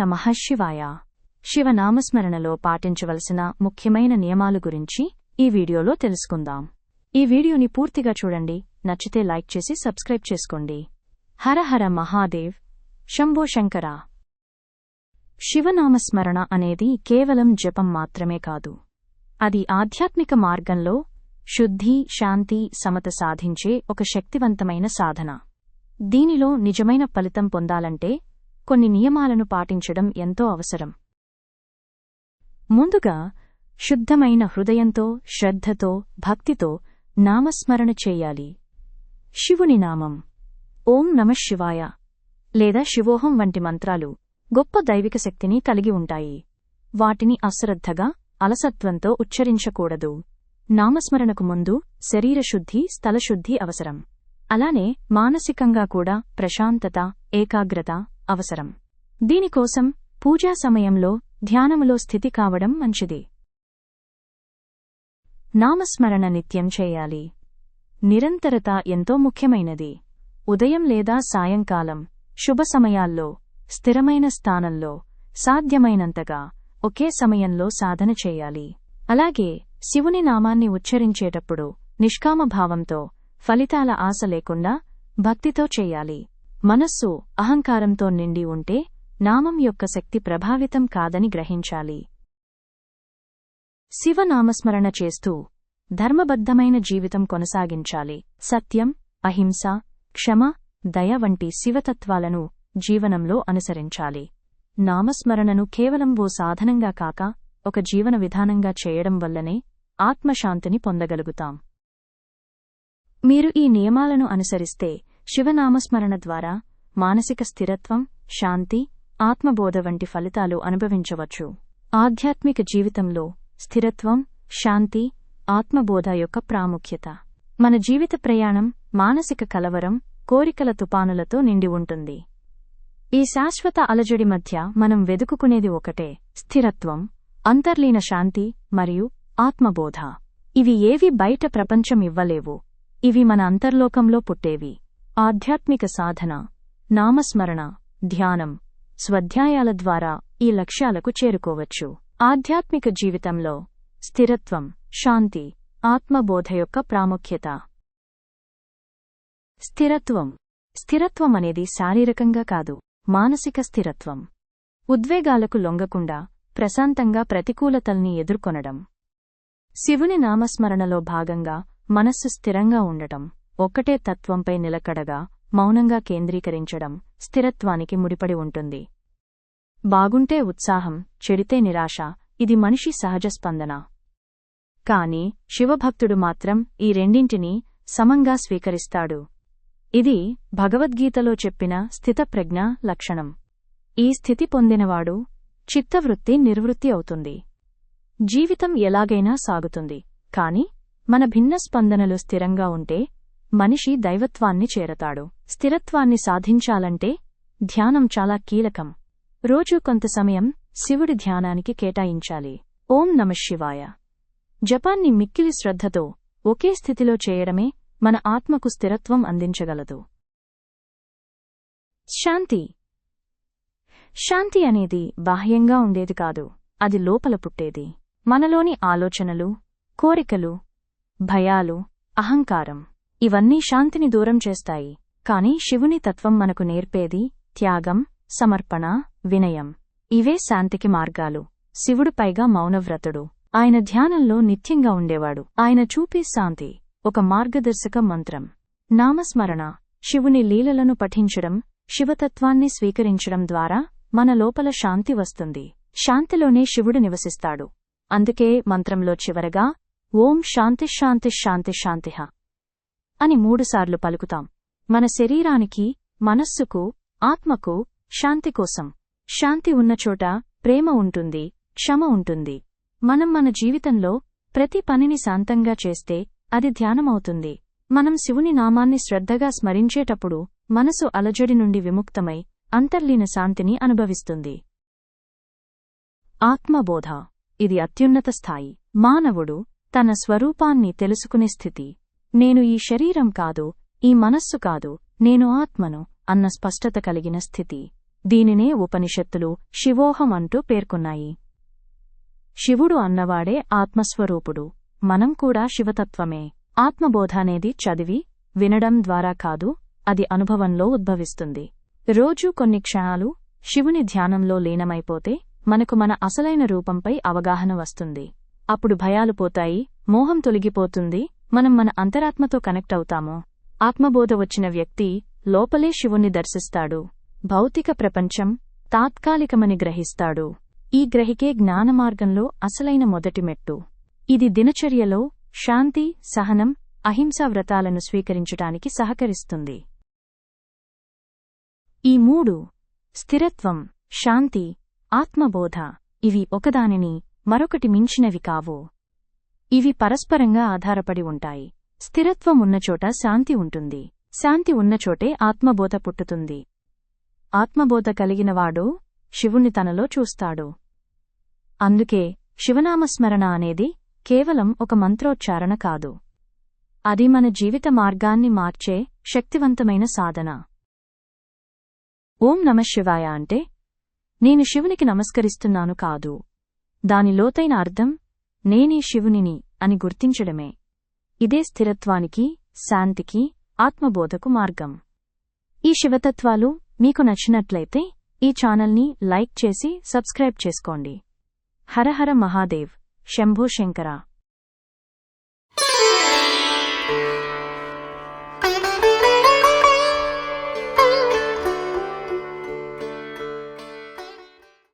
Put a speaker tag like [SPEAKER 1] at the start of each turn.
[SPEAKER 1] నమః శివాయ. శివనామస్మరణలో పాటించవలసిన ముఖ్యమైన నియమాలు గురించి ఈ వీడియోలో తెలుసుకుందాం. ఈ వీడియోని పూర్తిగా చూడండి. నచ్చితే లైక్ చేసి సబ్స్క్రైబ్ చేసుకోండి. హర హర మహాదేవ్, శంభో శంకర. శివనామస్మరణ అనేది కేవలం జపం మాత్రమే కాదు. అది ఆధ్యాత్మిక మార్గంలో శుద్ధి, శాంతి, సమత సాధించే ఒక శక్తివంతమైన సాధన. దీనిలో నిజమైన ఫలితం పొందాలంటే కొన్ని నియమాలను పాటించడం ఎంతో అవసరం. ముందుగా, శుద్ధమైన హృదయంతో, శ్రద్ధతో, భక్తితో నామస్మరణ చేయాలి. శివుని నామం, ఓం నమః శివాయ లేదా శివోహం వంటి మంత్రాలు గొప్ప దైవిక శక్తిని కలిగి ఉంటాయి. వాటిని అశ్రద్ధగా, అలసత్వంతో ఉచ్చరించకూడదు. నామస్మరణకు ముందు శరీరశుద్ధి, స్థలశుద్ధి అవసరం. అలానే మానసికంగా కూడా ప్రశాంతత, ఏకాగ్రత అవసరం. దీనికోసం పూజా సమయంలో ధ్యానములో స్థితి కావడం మంచిది. నామస్మరణ నిత్యం చేయాలి. నిరంతరత ఎంతో ముఖ్యమైనది. ఉదయం లేదా సాయంకాలం శుభ సమయాల్లో, స్థిరమైన స్థానంలో, సాధ్యమైనంతగా ఒకే సమయంలో సాధన చేయాలి. అలాగే శివుని నామాన్ని ఉచ్చరించేటప్పుడు నిష్కామభావంతో, ఫలితాల ఆశ లేకుండా భక్తితో చేయాలి. మనస్సు అహంకారంతో నిండి ఉంటే నామం యొక్క శక్తి ప్రభావితం కాదని గ్రహించాలి. శివనామస్మరణ చేస్తూ ధర్మబద్ధమైన జీవితం కొనసాగించాలి. సత్యం, అహింస, క్షమ, దయ వంటి శివతత్వాలను జీవనంలో అనుసరించాలి. నామస్మరణను కేవలం ఓ సాధనంగా కాక ఒక జీవన విధానంగా చేయడం వల్లనే ఆత్మశాంతిని పొందగలుగుతాం. మీరు ఈ నియమాలను అనుసరిస్తే శివనామస్మరణ ద్వారా మానసిక స్థిరత్వం, శాంతి, ఆత్మబోధ వంటి ఫలితాలు అనుభవించవచ్చు. ఆధ్యాత్మిక జీవితంలో స్థిరత్వం, శాంతి, ఆత్మబోధ యొక్క ప్రాముఖ్యత. మన జీవిత ప్రయాణం మానసిక కలవరం, కోరికల తుపానులతో నిండి ఉంటుంది. ఈ శాశ్వత అలజడి మధ్య మనం వెదుకుకునేది ఒకటే: స్థిరత్వం, అంతర్లీన శాంతి మరియు ఆత్మబోధ. ఇవి ఏవి బయట ప్రపంచం ఇవ్వలేవు. ఇవి మన అంతర్లోకంలో పుట్టేవి. ఆధ్యాత్మిక సాధన, నామస్మరణ, ధ్యానం, స్వాధ్యాయాల ద్వారా ఈ లక్ష్యాలకు చేరుకోవచ్చు. ఆధ్యాత్మిక జీవితంలో స్థిరత్వం, శాంతి, ఆత్మబోధ యొక్క ప్రాముఖ్యత. స్థిరత్వం అనేది శారీరకంగా కాదు, మానసిక స్థిరత్వం. ఉద్వేగాలకు లొంగకుండా ప్రశాంతంగా ప్రతికూలతల్ని ఎదుర్కొనడం. శివుని నామస్మరణలో భాగంగా మనస్సు స్థిరంగా ఉండటం, ఒక్కటే తత్వంపై నిలకడగా, మౌనంగా కేంద్రీకరించడం స్థిరత్వానికి ముడిపడి ఉంటుంది. బాగుంటే ఉత్సాహం, చెడితే నిరాశ — ఇది మనిషి సహజ స్పందన. కాని శివభక్తుడు మాత్రం ఈ రెండింటినీ సమంగా స్వీకరిస్తాడు. ఇది భగవద్గీతలో చెప్పిన స్థితప్రజ్ఞ లక్షణం. ఈ స్థితి పొందినవాడు చిత్తవృత్తి నిర్వృత్తి అవుతుంది. జీవితం ఎలాగైనా సాగుతుంది. కాని మన భిన్న స్పందనలు స్థిరంగా ఉంటే మనిషి దైవత్వాన్ని చేరతాడు. స్థిరత్వాన్ని సాధించాలంటే ధ్యానం చాలా కీలకం. రోజూ కొంత సమయం శివుడి ధ్యానానికి కేటాయించాలి. ఓం నమః శివాయ జపాన్ని మిక్కిలి శ్రద్ధతో ఒకే స్థితిలో చేయడమే మన ఆత్మకు స్థిరత్వం అందించగలదు. శాంతి అనేది బాహ్యంగా ఉండేది కాదు, అది లోపల పుట్టేది. మనలోని ఆలోచనలు, కోరికలు, భయాలు, అహంకారం — ఇవన్నీ శాంతిని దూరం చేస్తాయి. కాని శివుని తత్వం మనకు నేర్పేది త్యాగం, సమర్పణ, వినయం. ఇవే శాంతికి మార్గాలు. శివుడు పైగా మౌనవ్రతుడు. ఆయన ధ్యానంలో నిత్యంగా ఉండేవాడు. ఆయన చూపే శాంతి ఒక మార్గదర్శక మంత్రం. నామస్మరణ, శివుని లీలలను పఠించడం, శివతత్వాన్ని స్వీకరించడం ద్వారా మన లోపల శాంతి వస్తుంది. శాంతిలోనే శివుడు నివసిస్తాడు. అందుకే మంత్రంలో చివరగా ఓం శాంతి శాంతి శాంతి శాంతిః అని 3 సార్లు పలుకుతాం. మన శరీరానికి, మనస్సుకు, ఆత్మకు శాంతి కోసం. శాంతి ఉన్నచోట ప్రేమ ఉంటుంది, క్షమ ఉంటుంది. మనం మన జీవితంలో ప్రతి పనిని శాంతంగా చేస్తే అది ధ్యానమవుతుంది. మనం శివుని నామాన్ని శ్రద్ధగా స్మరించేటప్పుడు మనసు అలజడి నుండి విముక్తమై అంతర్లీన శాంతిని అనుభవిస్తుంది. ఆత్మబోధ — ఇది అత్యున్నత స్థాయి. మానవుడు తన స్వరూపాన్ని తెలుసుకునే స్థితి. నేను ఈ శరీరం కాదు, ఈ మనస్సు కాదు, నేను ఆత్మను అన్న స్పష్టత కలిగిన స్థితి. దీనినే ఉపనిషత్తులు శివోహం అంటూ పేర్కొన్నాయి. శివుడు అన్నవాడే ఆత్మస్వరూపుడు. మనం కూడా శివతత్వమే. ఆత్మబోధ అనేది చదివి వినడం ద్వారా కాదు, అది అనుభవంలో ఉద్భవిస్తుంది. రోజూ కొన్ని క్షణాలు శివుని ధ్యానంలో లీనమైపోతే మనకు మన అసలైన రూపంపై అవగాహన వస్తుంది. అప్పుడు భయాలు పోతాయి, మోహం తొలగిపోతుంది, మనం మన అంతరాత్మతో కనెక్ట్ అవుతాము. ఆత్మబోధ వచ్చిన వ్యక్తి లోపలే శివుణ్ణి దర్శిస్తాడు. భౌతిక ప్రపంచం తాత్కాలికమని గ్రహిస్తాడు. ఈ గ్రహికే జ్ఞానమార్గంలో అసలైన మొదటి మెట్టు. ఇది దినచర్యలో శాంతి, సహనం, అహింసా వ్రతాలను స్వీకరించటానికి సహకరిస్తుంది. ఈ మూడు, స్థిరత్వం, శాంతి, ఆత్మబోధ, ఇవి ఒకదానిని మరొకటి మించినవి కావు. ఇవి పరస్పరంగా ఆధారపడి ఉంటాయి. స్థిరత్వం ఉన్నచోట శాంతి ఉంటుంది. శాంతి ఉన్నచోటే ఆత్మబోధ పుట్టుతుంది. ఆత్మబోధ కలిగినవాడు శివుణ్ణి తనలో చూస్తాడు. అందుకే శివనామస్మరణ అనేది కేవలం ఒక మంత్రోచ్చారణ కాదు. అది మన జీవిత మార్గాన్ని మార్చే శక్తివంతమైన సాధన. ఓం నమఃశివాయ అంటే నేను శివునికి నమస్కరిస్తున్నాను కాదు. దాని లోతైన అర్థం నేనే శివునిని అని గుర్తించడమే. ఇదే స్థిరత్వానికి, శాంతికి, ఆత్మబోధకు మార్గం. ఈ శివతత్వాలు మీకు నచ్చినట్లయితే ఈ ఛానల్ని లైక్ చేసి సబ్స్క్రైబ్ చేసుకోండి. హరహర మహాదేవ్. శంభో శంకర.